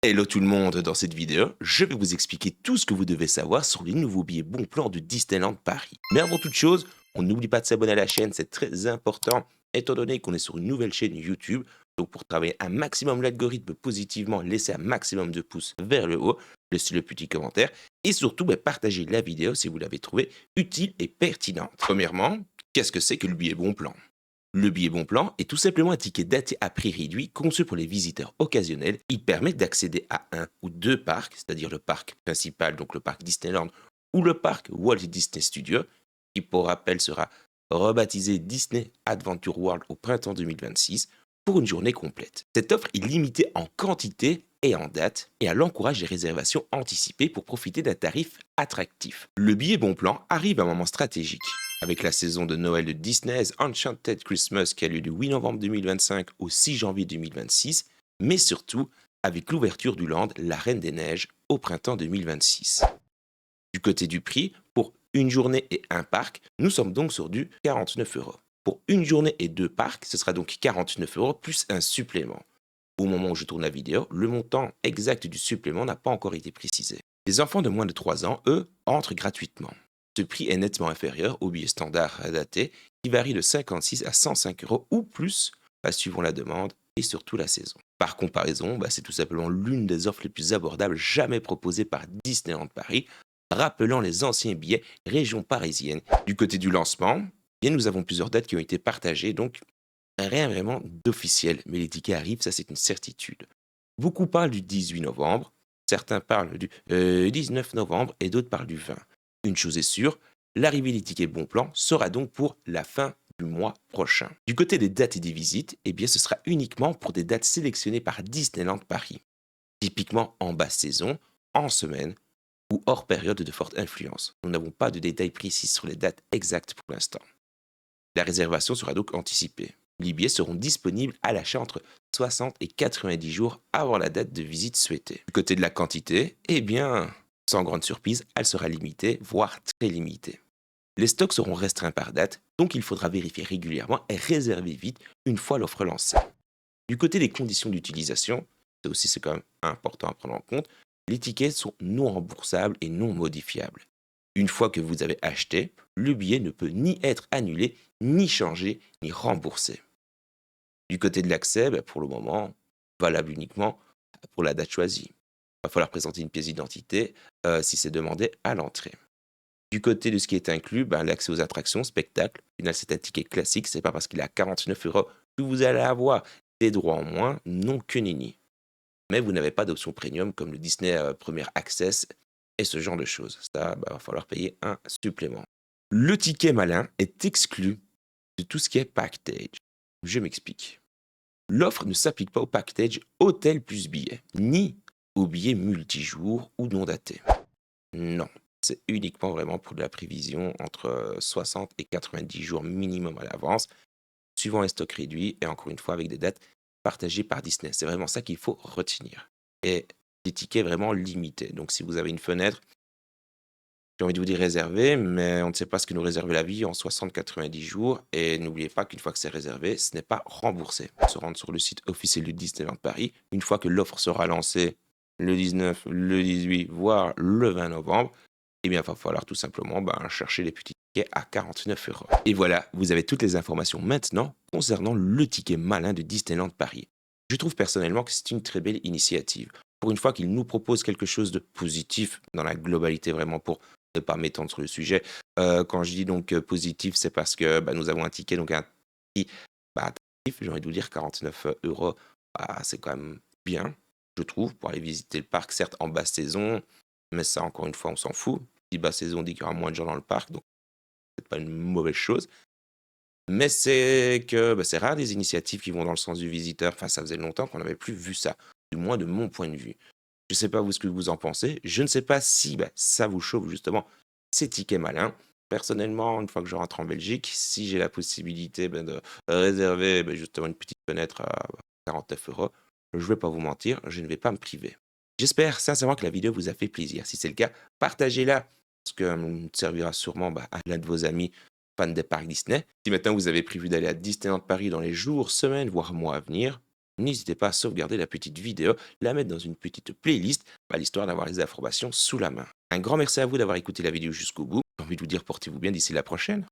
Hello tout le monde, dans cette vidéo, je vais vous expliquer tout ce que vous devez savoir sur les nouveaux billets bon plan de Disneyland Paris. Mais avant toute chose, on n'oublie pas de s'abonner à la chaîne, c'est très important, étant donné qu'on est sur une nouvelle chaîne YouTube. Donc pour travailler un maximum l'algorithme positivement, laissez un maximum de pouces vers le haut, laissez le petit commentaire, et surtout partagez la vidéo si vous l'avez trouvée utile et pertinente. Premièrement, qu'est-ce que c'est que le billet bon plan? Le billet bon plan est tout simplement un ticket daté à prix réduit conçu pour les visiteurs occasionnels. Il permet d'accéder à un ou deux parcs, c'est-à-dire le parc principal, donc le parc Disneyland, ou le parc Walt Disney Studios, qui pour rappel sera rebaptisé Disney Adventure World au printemps 2026, pour une journée complète. Cette offre est limitée en quantité et en date, et elle encourage les réservations anticipées pour profiter d'un tarif attractif. Le billet bon plan arrive à un moment stratégique. Avec la saison de Noël de Disney's Enchanted Christmas qui a lieu du 8 novembre 2025 au 6 janvier 2026, mais surtout avec l'ouverture du land La Reine des Neiges au printemps 2026. Du côté du prix, pour une journée et un parc, nous sommes donc sur du 49 euros. Pour une journée et deux parcs, ce sera donc 49 euros plus un supplément. Au moment où je tourne la vidéo, le montant exact du supplément n'a pas encore été précisé. Les enfants de moins de 3 ans, eux, entrent gratuitement. Ce prix est nettement inférieur au billet standard daté qui varie de 56 à 105 euros ou plus, suivant la demande et surtout la saison. Par comparaison, c'est tout simplement l'une des offres les plus abordables jamais proposées par Disneyland Paris, rappelant les anciens billets région parisienne. Du côté du lancement, nous avons plusieurs dates qui ont été partagées, donc rien vraiment d'officiel, mais les tickets arrivent, ça c'est une certitude. Beaucoup parlent du 18 novembre, certains parlent du 19 novembre et d'autres parlent du 20. Une chose est sûre, l'arrivée des tickets bon plan sera donc pour la fin du mois prochain. Du côté des dates et des visites, ce sera uniquement pour des dates sélectionnées par Disneyland Paris, typiquement en basse saison, en semaine ou hors période de forte influence. Nous n'avons pas de détails précis sur les dates exactes pour l'instant. La réservation sera donc anticipée. Les billets seront disponibles à l'achat entre 60 et 90 jours avant la date de visite souhaitée. Du côté de la quantité, sans grande surprise, elle sera limitée, voire très limitée. Les stocks seront restreints par date, donc il faudra vérifier régulièrement et réserver vite une fois l'offre lancée. Du côté des conditions d'utilisation, c'est quand même important à prendre en compte, les tickets sont non remboursables et non modifiables. Une fois que vous avez acheté, le billet ne peut ni être annulé, ni changé, ni remboursé. Du côté de l'accès, pour le moment, valable uniquement pour la date choisie. Il va falloir présenter une pièce d'identité si c'est demandé à l'entrée. Du côté de ce qui est inclus, l'accès aux attractions, spectacles, au final c'est un ticket classique, c'est pas parce qu'il est à 49 euros que vous allez avoir des droits en moins, non que nenni. Mais vous n'avez pas d'option premium comme le Disney Premier Access et ce genre de choses. Ça, va falloir payer un supplément. Le ticket malin est exclu de tout ce qui est package. Je m'explique. L'offre ne s'applique pas au package hôtel plus billet, ni aux billets multijours ou non datés. Non, c'est uniquement vraiment pour de la prévision entre 60 et 90 jours minimum à l'avance, suivant les stocks réduits et encore une fois avec des dates partagées par Disney. C'est vraiment ça qu'il faut retenir. Et des tickets vraiment limités. Donc si vous avez une fenêtre, j'ai envie de vous dire réservé, mais on ne sait pas ce que nous réserve la vie en 60-90 jours. Et n'oubliez pas qu'une fois que c'est réservé, ce n'est pas remboursé. On se rend sur le site officiel du Disneyland Paris. Une fois que l'offre sera lancée le 19, le 18, voire le 20 novembre, il va falloir tout simplement chercher les petits tickets à 49 euros. Et voilà, vous avez toutes les informations maintenant concernant le ticket malin de Disneyland Paris. Je trouve personnellement que c'est une très belle initiative. Pour une fois qu'il nous propose quelque chose de positif dans la globalité vraiment pour ne pas m'étendre sur le sujet. Quand je dis donc positif, c'est parce que nous avons un ticket, donc un prix attractif, j'ai envie de vous dire 49 euros, c'est quand même bien, je trouve, pour aller visiter le parc, certes en basse saison, mais ça encore une fois on s'en fout. Si basse saison, on dit qu'il y aura moins de gens dans le parc, donc c'est pas une mauvaise chose. Mais c'est que c'est rare des initiatives qui vont dans le sens du visiteur, enfin ça faisait longtemps qu'on n'avait plus vu ça, du moins de mon point de vue. Je ne sais pas vous ce que vous en pensez. Je ne sais pas si ça vous chauffe justement ces tickets malins. Personnellement, une fois que je rentre en Belgique, si j'ai la possibilité de réserver justement une petite fenêtre à 49 euros, je ne vais pas vous mentir, je ne vais pas me priver. J'espère sincèrement que la vidéo vous a fait plaisir. Si c'est le cas, partagez-la, parce que servira sûrement à l'un de vos amis fans des parcs Disney. Si maintenant vous avez prévu d'aller à Disneyland Paris dans les jours, semaines, voire mois à venir, n'hésitez pas à sauvegarder la petite vidéo, la mettre dans une petite playlist, l'histoire d'avoir les informations sous la main. Un grand merci à vous d'avoir écouté la vidéo jusqu'au bout. J'ai envie de vous dire portez-vous bien d'ici la prochaine.